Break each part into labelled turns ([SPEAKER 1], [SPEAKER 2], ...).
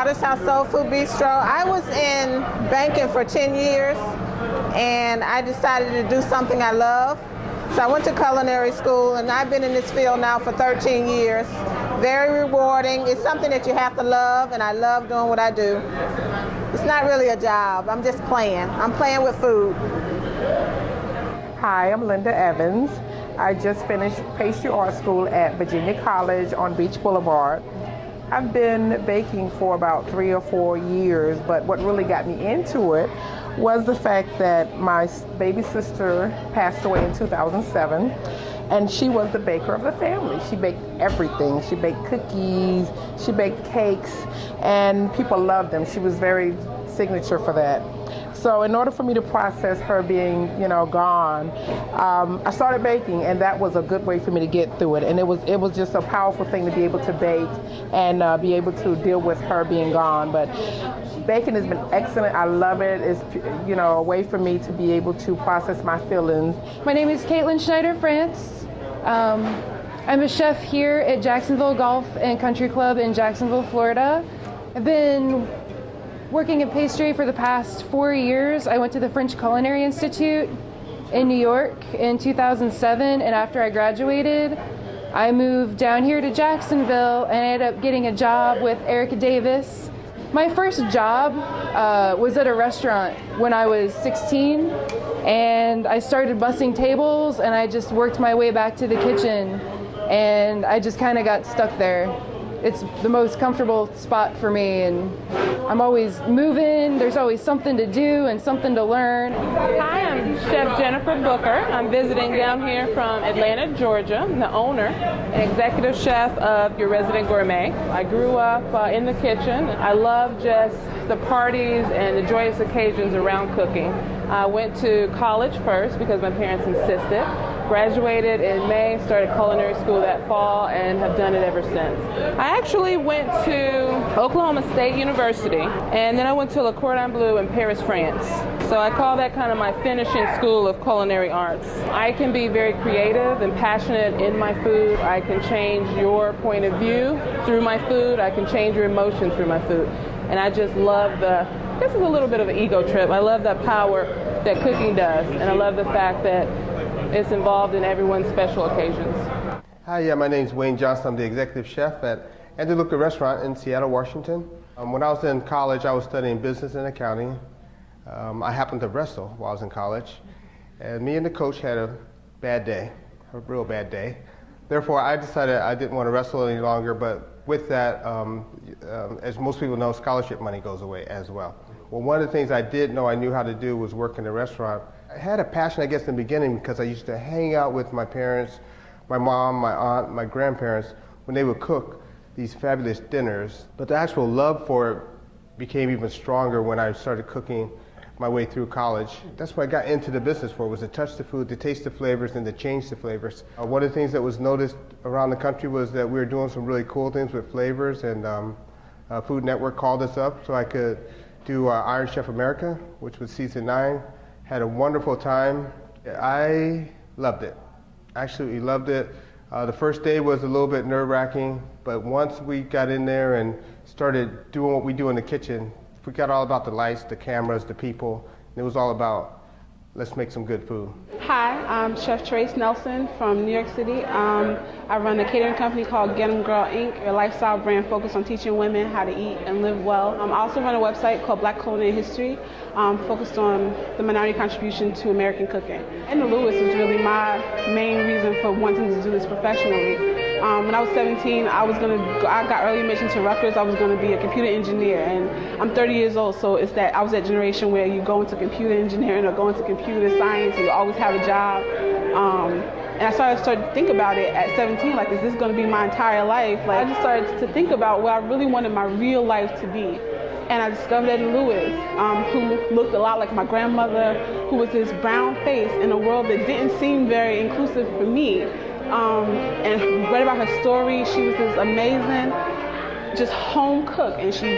[SPEAKER 1] Daughter's House Soul Food Bistro. I was in banking for 10 years, and I decided to do something I love. So I went to culinary school, and I've been in this field now for 13 years. Very rewarding. It's something that you have to love, and I love doing what I do. It's not really a job. I'm just playing. I'm playing with food.
[SPEAKER 2] Hi, I'm Linda Evans. I just finished pastry art school at Virginia College on Beach Boulevard. I've been baking for about 3 or 4 years, but what really got me into it was the fact that my baby sister passed away in 2007, and she was the baker of the family. She baked everything. She baked cookies, she baked cakes, and people loved them. She was very signature for that. So in order for me to process her being, gone, I started baking, and that was a good way for me to get through it. And it was just a powerful thing to be able to bake and be able to deal with her being gone. But baking has been excellent. I love it. It's a way for me to be able to process my feelings.
[SPEAKER 3] My name is Schneider-France. I'm a chef here at Jacksonville Golf and Country Club in Jacksonville, Florida. I've been working in pastry for the past 4 years. I went to the French Culinary Institute in New York in 2007, and after I graduated, I moved down here to Jacksonville and I ended up getting a job with Erica Davis. My first job was at a restaurant when I was 16, and I started bussing tables, and I just worked my way back to the kitchen, and I just kind of got stuck there. It's the most comfortable spot for me, and I'm always moving. There's always something to do and something to learn.
[SPEAKER 4] Hi, I'm Chef Jennifer Booker. I'm visiting down here from Atlanta, Georgia. I'm the owner and executive chef of Your Resident Gourmet. I grew up in the kitchen. I love just the parties and the joyous occasions around cooking. I went to college first because my parents insisted. Graduated in May, started culinary school that fall, and have done it ever since. I actually went to Oklahoma State University, and then I went to Le Cordon Bleu in Paris, France. So I call that kind of my finishing school of culinary arts. I can be very creative and passionate in my food. I can change your point of view through my food. I can change your emotion through my food. And I just love this is a little bit of an ego trip. I love that power that cooking does, and I love the fact that it's involved in everyone's special occasions.
[SPEAKER 5] Hi, my name's Wayne Johnson. I'm the executive chef at Andaluca Restaurant in Seattle, Washington. When I was in college, I was studying business and accounting. I happened to wrestle while I was in college, and me and the coach had a bad day, a real bad day. Therefore, I decided I didn't want to wrestle any longer, but with that, as most people know, scholarship money goes away as well. Well, one of the things I did know I knew how to do was work in a restaurant. I had a passion, I guess, in the beginning because I used to hang out with my parents, my mom, my aunt, my grandparents, when they would cook these fabulous dinners. But the actual love for it became even stronger when I started cooking my way through college. That's what I got into the business for, was to touch the food, to taste the flavors, and to change the flavors. One of the things that was noticed around the country was that we were doing some really cool things with flavors, and Food Network called us up so I could do Iron Chef America, which was season 9. Had a wonderful time. I loved it. Absolutely loved it. The first day was a little bit nerve-wracking, but once we got in there and started doing what we do in the kitchen, we got all about the lights, the cameras, the people. And it was all about, let's make some good food.
[SPEAKER 6] Hi, I'm Chef Therese Nelson from New York City. I run a catering company called Get 'em Girl Inc., a lifestyle brand focused on teaching women how to eat and live well. I also run a website called Black Culinary History, focused on the minority contribution to American cooking. And Lewis was really my main reason for wanting to do this professionally. When I was 17, I got early admission to Rutgers. I was going to be a computer engineer, and I'm 30 years old, so it's that I was that generation where you go into computer engineering or go into computer science, and you always have a job. And I started to think about it at 17, like, is this going to be my entire life? Like, I just started to think about what I really wanted my real life to be. And I discovered Eddie Lewis, who looked a lot like my grandmother, who was this brown face in a world that didn't seem very inclusive for me. And read about her story. She was this amazing, just home cook, and she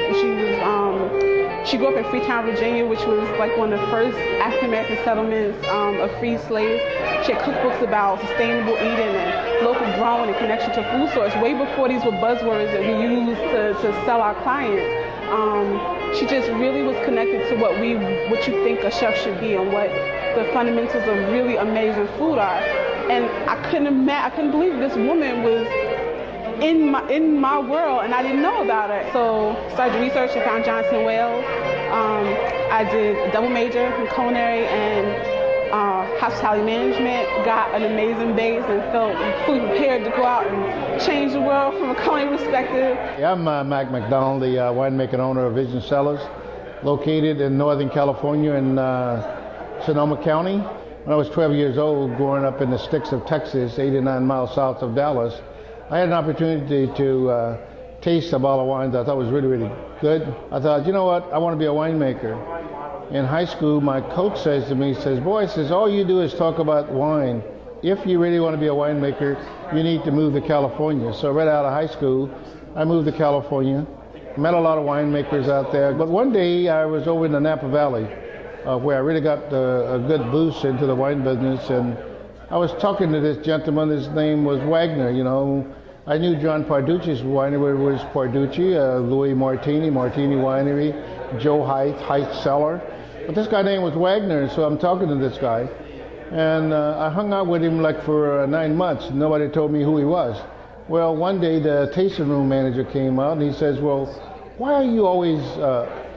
[SPEAKER 6] grew up in Freetown, Virginia, which was like one of the first African American settlements of free slaves. She had cookbooks about sustainable eating and local growing and connection to food source, way before these were buzzwords that we used to sell our clients. She just really was connected to what you think a chef should be and what the fundamentals of really amazing food are. And I couldn't believe this woman was in my world, and I didn't know about it. So started research and found Johnson & Wales. I did a double major in culinary and hospitality management, got an amazing base and felt fully prepared to go out and change the world from a culinary perspective.
[SPEAKER 7] Yeah, I'm Mac McDonald, the winemaker and owner of Vision Cellars, located in Northern California in Sonoma County. When I was 12 years old, growing up in the sticks of Texas, 89 miles south of Dallas, I had an opportunity to taste a bottle of wines I thought was really, really good. I thought, you know what, I want to be a winemaker. In high school, my coach says to me, boy, all you do is talk about wine. If you really want to be a winemaker, you need to move to California. So right out of high school, I moved to California. Met a lot of winemakers out there. But one day I was over in the Napa Valley, where I really got a good boost into the wine business. And I was talking to this gentleman, his name was Wagner, you know. I knew John Parducci's winery was Parducci, Louis Martini Winery, Joe Height Cellar. But this guy name was Wagner, so I'm talking to this guy. And I hung out with him like for 9 months. Nobody told me who he was. Well, one day the tasting room manager came out and he says, well, why are you always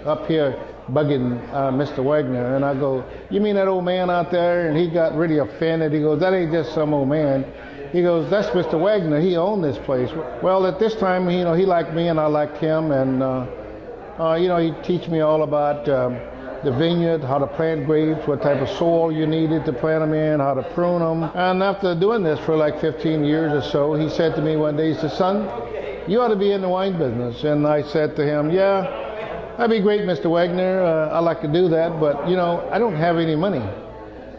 [SPEAKER 7] up here bugging Mr. Wagner? And I go, you mean that old man out there? And he got really offended. He goes, that ain't just some old man. He goes, that's Mr. Wagner. He owned this place. Well, at this time, you know, he liked me and I liked him. And, you know, he'd teach me all about the vineyard, how to plant grapes, what type of soil you needed to plant them in, how to prune them. And after doing this for like 15 years or so, he said to me one day, he said, son, you ought to be in the wine business. And I said to him, yeah, that'd be great, Mr. Wagner. I'd like to do that, but, you know, I don't have any money.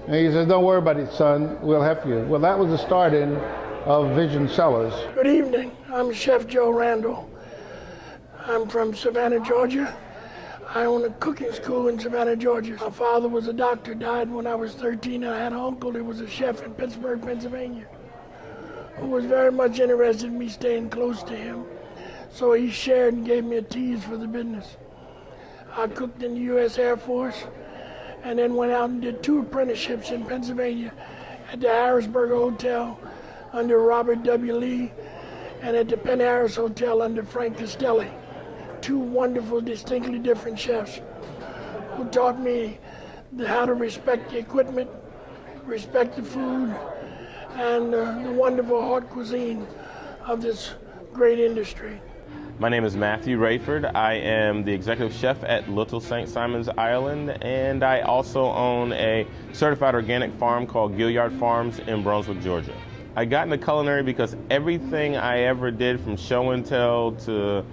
[SPEAKER 7] And he says, don't worry about it, son. We'll help you. Well, that was the starting of Vision Cellars.
[SPEAKER 8] Good evening. I'm Chef Joe Randall. I'm from Savannah, Georgia. I own a cooking school in Savannah, Georgia. My father was a doctor, died when I was 13, and I had an uncle that was a chef in Pittsburgh, Pennsylvania, who was very much interested in me staying close to him. So he shared and gave me a tease for the business. I cooked in the U.S. Air Force, and then went out and did 2 apprenticeships in Pennsylvania at the Harrisburg Hotel under Robert W. Lee and at the Penn Harris Hotel under Frank Castelli. 2 wonderful, distinctly different chefs who taught me how to respect the equipment, respect the food, and the wonderful haute cuisine of this great industry.
[SPEAKER 9] My name is Matthew Raiford. I am the executive chef at Little St. Simons, Ireland, and I also own a certified organic farm called Gilliard Farms in Brunswick, Georgia. I got into culinary because everything I ever did, from show and tell to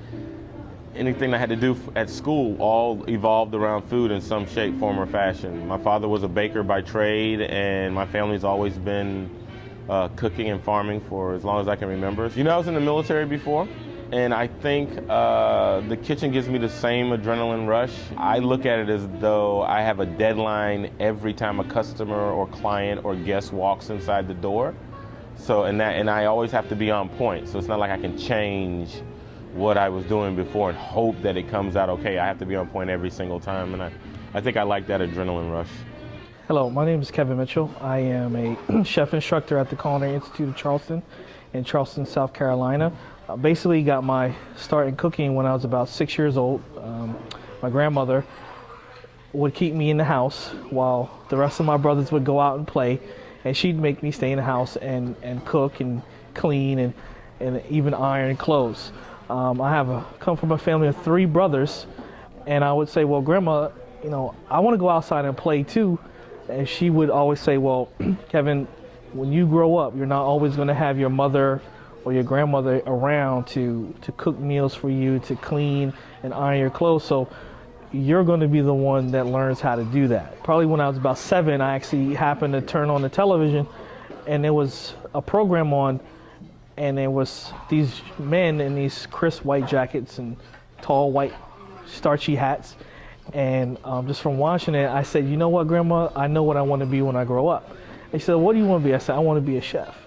[SPEAKER 9] anything I had to do at school, all evolved around food in some shape, form, or fashion. My father was a baker by trade, and my family's always been cooking and farming for as long as I can remember. You know, I was in the military before, and I think the kitchen gives me the same adrenaline rush. I look at it as though I have a deadline every time a customer or client or guest walks inside the door. So, and I always have to be on point. So it's not like I can change what I was doing before and hope that it comes out okay. I have to be on point every single time, and I think I like that adrenaline rush.
[SPEAKER 10] Hello, my name is Kevin Mitchell. I am a chef instructor at the Culinary Institute of Charleston in Charleston, South Carolina. I basically got my start in cooking when I was about 6 years old. My grandmother would keep me in the house while the rest of my brothers would go out and play, and she'd make me stay in the house and cook and clean and even iron clothes. I come from a family of 3 brothers, and I would say, well, Grandma, you know, I want to go outside and play too. And she would always say, well, Kevin, when you grow up, you're not always going to have your mother or your grandmother around to cook meals for you, to clean and iron your clothes. So you're going to be the one that learns how to do that. Probably when I was about 7, I actually happened to turn on the television, and there was a program on, and there was these men in these crisp white jackets and tall white starchy hats. And just from watching it, I said, you know what, Grandma, I know what I want to be when I grow up. And she said, what do you want to be? I said, I want to be a chef.